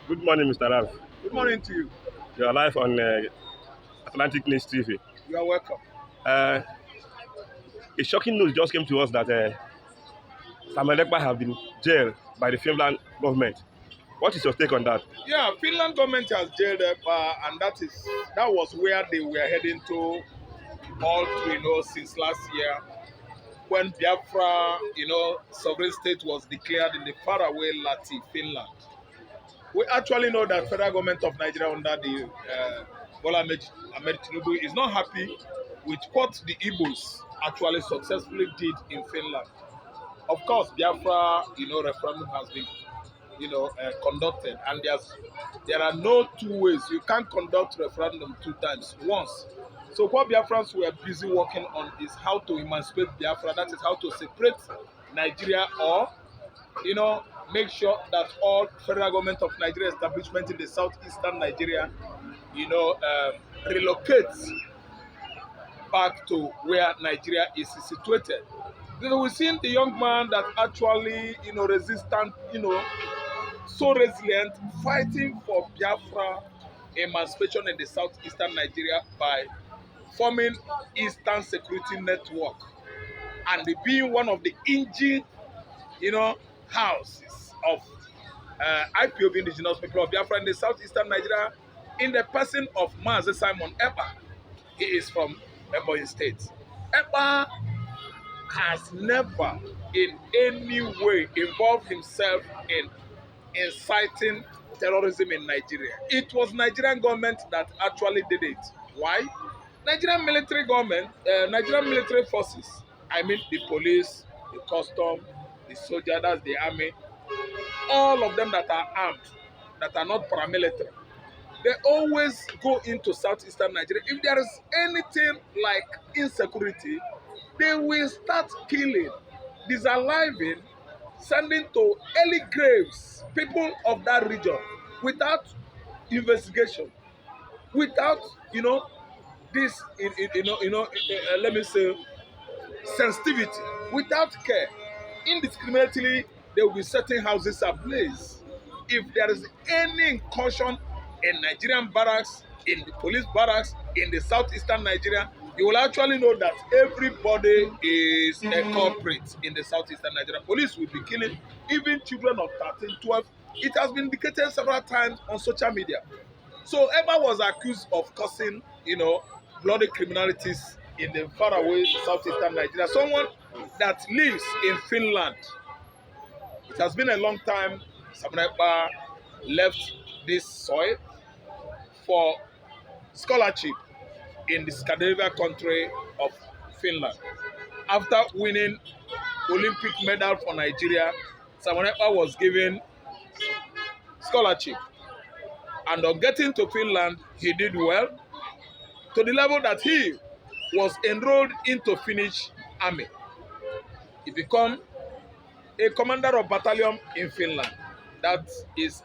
Good morning, Mr. Ralph. Good morning to you. You are live on Atlantic News TV. You are welcome. Uh, a shocking news just came to us that Samuel Ekpa have been jailed by the Finland government. What is your take on that? Yeah, Finland government has jailed up, and that was where they were heading to all through, since last year when Biafra, sovereign state was declared in the faraway Lati, Finland. We actually know that federal government of Nigeria under the Bola Ahmed Tinubu is not happy with what the Igbos actually successfully did in Finland. Of course, Biafra, referendum has been conducted, and there are no two ways. You can't conduct referendum two times once. So what Biafrans were busy working on is how to emancipate Biafra. That is how to separate Nigeria, or make sure that all federal government of Nigeria establishment in the southeastern Nigeria relocates back to where Nigeria is situated. We've seen the young man that actually resistant, so resilient, fighting for Biafra emancipation in the southeastern Nigeria by forming Eastern Security Network and being one of the engine, houses of IPOB, indigenous people of Biafra in the southeastern Nigeria, in the person of Mazi Simon Ekpa. He is from Ebonyi State. Ekpa has never in any way involved himself in inciting terrorism in Nigeria. It was Nigerian government that actually did it. Why? Nigerian military government, Nigerian military forces, I mean the police, the custom, the soldier, that's the army, all of them that are armed, that are not paramilitary, they always go into southeastern Nigeria. If there is anything like insecurity, they will start killing, disaliving, sending to early graves people of that region without investigation, without this let me say sensitivity, without care. Indiscriminately, they will be setting houses ablaze. If there is any incursion in Nigerian barracks, in the police barracks, in the southeastern Nigeria, you will actually know that everybody is a culprit in the southeastern Nigeria. Police will be killing even children of 13, 12. It has been indicated several times on social media. So Emma was accused of causing, bloody criminalities in the faraway southeastern Nigeria. Someone that lives in Finland. It has been a long time Samuel Ekpa left this soil for scholarship in the Scandinavian country of Finland. After winning Olympic medal for Nigeria, Samuel Ekpa was given scholarship. And on getting to Finland, he did well to the level that he was enrolled into Finnish army. He became a commander of battalion in Finland. That is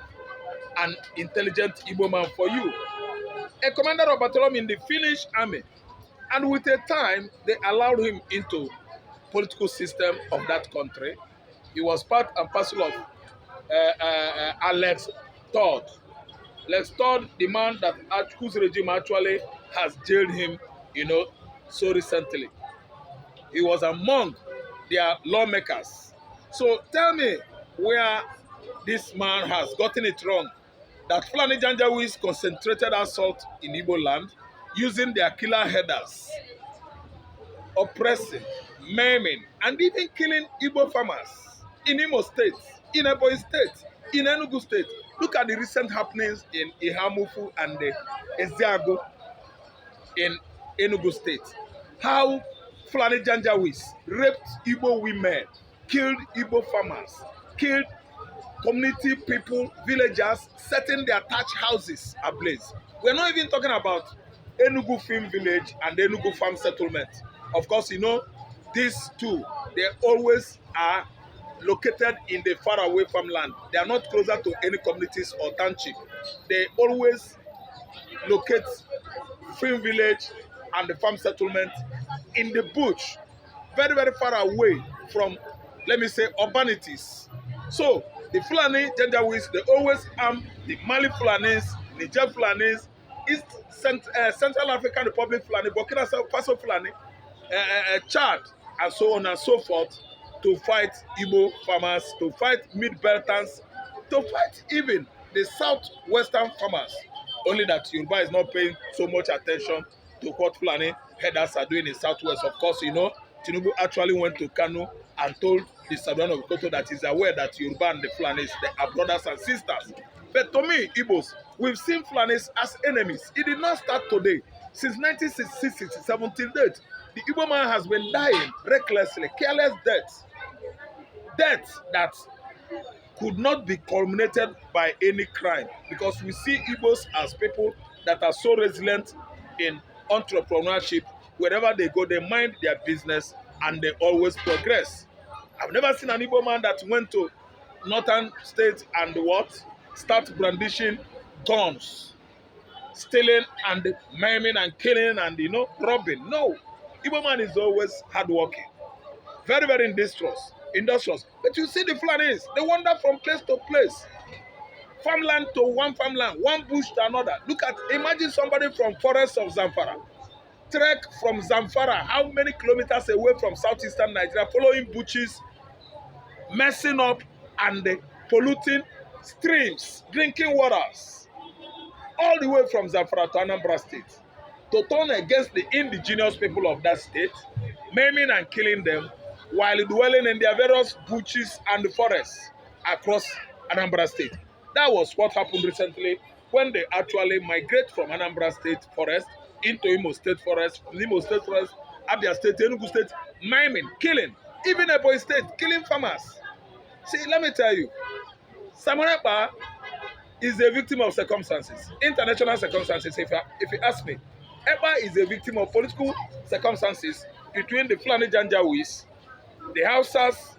an intelligent Igbo man for you. A commander of battalion in the Finnish army. And with a time, they allowed him into political system of that country. He was part and parcel of Alex Todd. Alex Todd, the man that whose regime actually has jailed him, so recently. He was among their lawmakers. So tell me where this man has gotten it wrong. That Fulani Janjaweeds concentrated assault in Igbo land using their killer headers, oppressing, maiming, and even killing Igbo farmers in Imo State, in Ebonyi State, in Enugu State. Look at the recent happenings in Ihamufu and Eziago in Enugu State. How Fulani Janjaweeds raped Igbo women, killed Igbo farmers, killed community people, villagers, setting their thatch houses ablaze. We're not even talking about Enugu Film Village and Enugu Farm Settlement. Of course, these two, they always are located in the faraway farmland. They are not closer to any communities or township. They always locate Film Village and the farm settlement in the bush, very, very far away from, let me say, urbanities. So The Fulani Janjaweeds, they always arm the Mali Fulanis, Niger Fulanis, Central African Republic Fulani, Burkina Faso Fulani, Chad, and so on and so forth, to fight Igbo farmers, to fight mid-belters, to fight even the southwestern farmers. Only that Yoruba is not paying so much attention to what Fulani headers are doing in southwest. Of course, you know, Tinubu actually went to Kano and told the Southern of Koto that he's aware that Yoruba and the Fulanis, they are brothers and sisters. But to me, Igbos, we've seen Fulanis as enemies. It did not start today. Since 1966, till date, the Igbo man has been dying recklessly, careless deaths. Deaths that could not be culminated by any crime, because we see Igbos as people that are so resilient in entrepreneurship. Wherever they go, they mind their business and they always progress. I've never seen an Igbo man that went to northern states and what? Start brandishing guns, stealing and maiming and killing and, you know, robbing. No. Igbo man is always hardworking. Very, very industrious. But you see the Fulanis, they wander from place to place. Farmland to one farmland, one bush to another. Imagine somebody from forests of Zamfara. Trek from Zamfara, how many kilometers away from southeastern Nigeria, following bushes, messing up and polluting streams, drinking waters, all the way from Zamfara to Anambra State, to turn against the indigenous people of that state, maiming and killing them, while dwelling in their various bushes and forests across Anambra State. That was what happened recently when they actually migrate from Anambra State forest into Imo State forest, Abia State, Enugu State, maiming, killing, even Ebonyi State, killing farmers. See, let me tell you, Samuel Ekpa is a victim of circumstances, international circumstances, if you ask me. Ekpa is a victim of political circumstances between the Fulani Janjaweeds, the Hausas,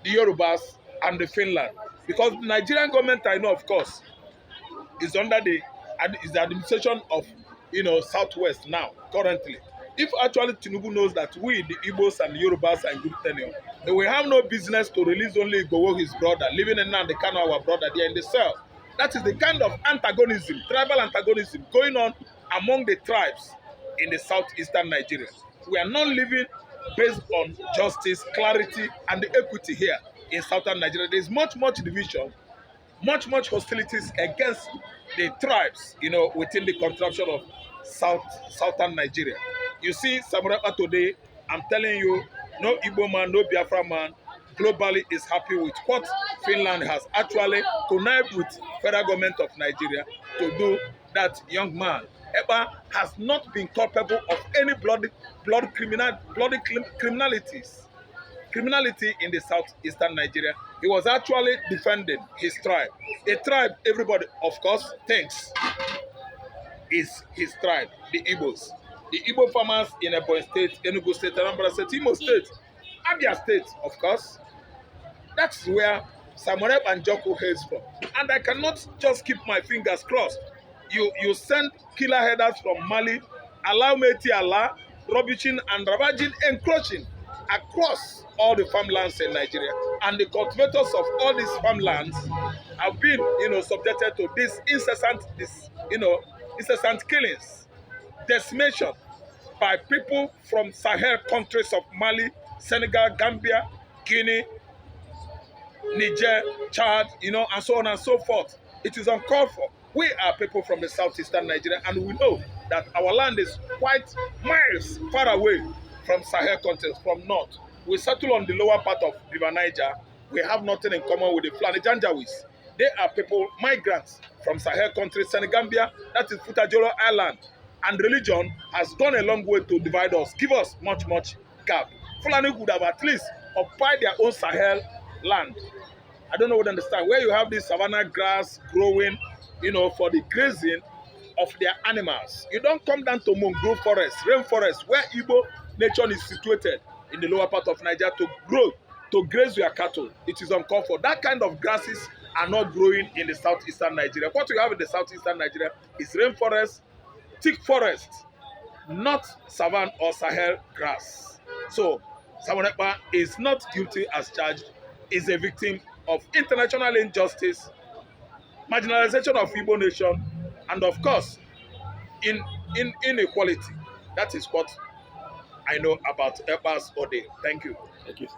the Yorubas, and the Finland. Because the Nigerian government, I know, of course, is under the administration of, you know, Southwest now, currently. If actually Tinubu knows that we, the Igbos and the Yorubas, are in good tenure, then we have no business to release only Igbowo, his brother, living in Nnamdi Kanu, our brother, there in the cell. That is the kind of antagonism, tribal antagonism, going on among the tribes in the southeastern Nigeria. We are not living based on justice, clarity, and equity here in southern Nigeria. There is much division, much hostilities against the tribes, you know, within the contraption of southern Nigeria. You see, Samuel Ekpa today, I'm telling you, no Igbo man, no Biafra man, globally is happy with what Finland has actually connived with federal government of Nigeria to do. That young man, Ekpa, has not been culpable of any criminality in the southeastern Nigeria. He was actually defending his tribe. A tribe everybody, of course, thinks is his tribe, the Igbos. The Igbo farmers in Ebonyi State, Enugu State, Anambra State, Imo State, Abia State, of course. That's where Samuel Ekpa and Joko hails from. And I cannot just keep my fingers crossed. You send killer headers from Mali, allow Meti Allah, rubbishing and ravaging, encroaching across all the farmlands in Nigeria. And the cultivators of all these farmlands have been, you know, subjected to this incessant killings, decimation by people from Sahel countries of Mali, Senegal, Gambia, Guinea, Niger, Chad, you know, and so on and so forth. It is uncalled for. We are people from the southeastern Nigeria, and we know that our land is quite miles far away from Sahel countries, from north. We settle on the lower part of River Niger. We have nothing in common with the Fulani Janjaweeds. They are people, migrants from Sahel countries, Senegambia, that is Futajolo Island. And religion has gone a long way to divide us, give us much gap. Fulani would have at least occupied their own Sahel land. I don't know what to understand. Where you have this savanna grass growing, you know, for the grazing of their animals. You don't come down to mangrove forest, rainforest, where Igbo nation is situated in the lower part of Nigeria to grow, to graze your cattle. It is uncalled for. That kind of grasses are not growing in the southeastern Nigeria. What we have in the southeastern Nigeria is rainforest, thick forest, not savanna or Sahel grass. So Samuel Ekpa is not guilty as charged, is a victim of international injustice, marginalization of Igbo nation, and of course, in inequality. That is what I know about Ekpa's Ode. Thank you. Thank you.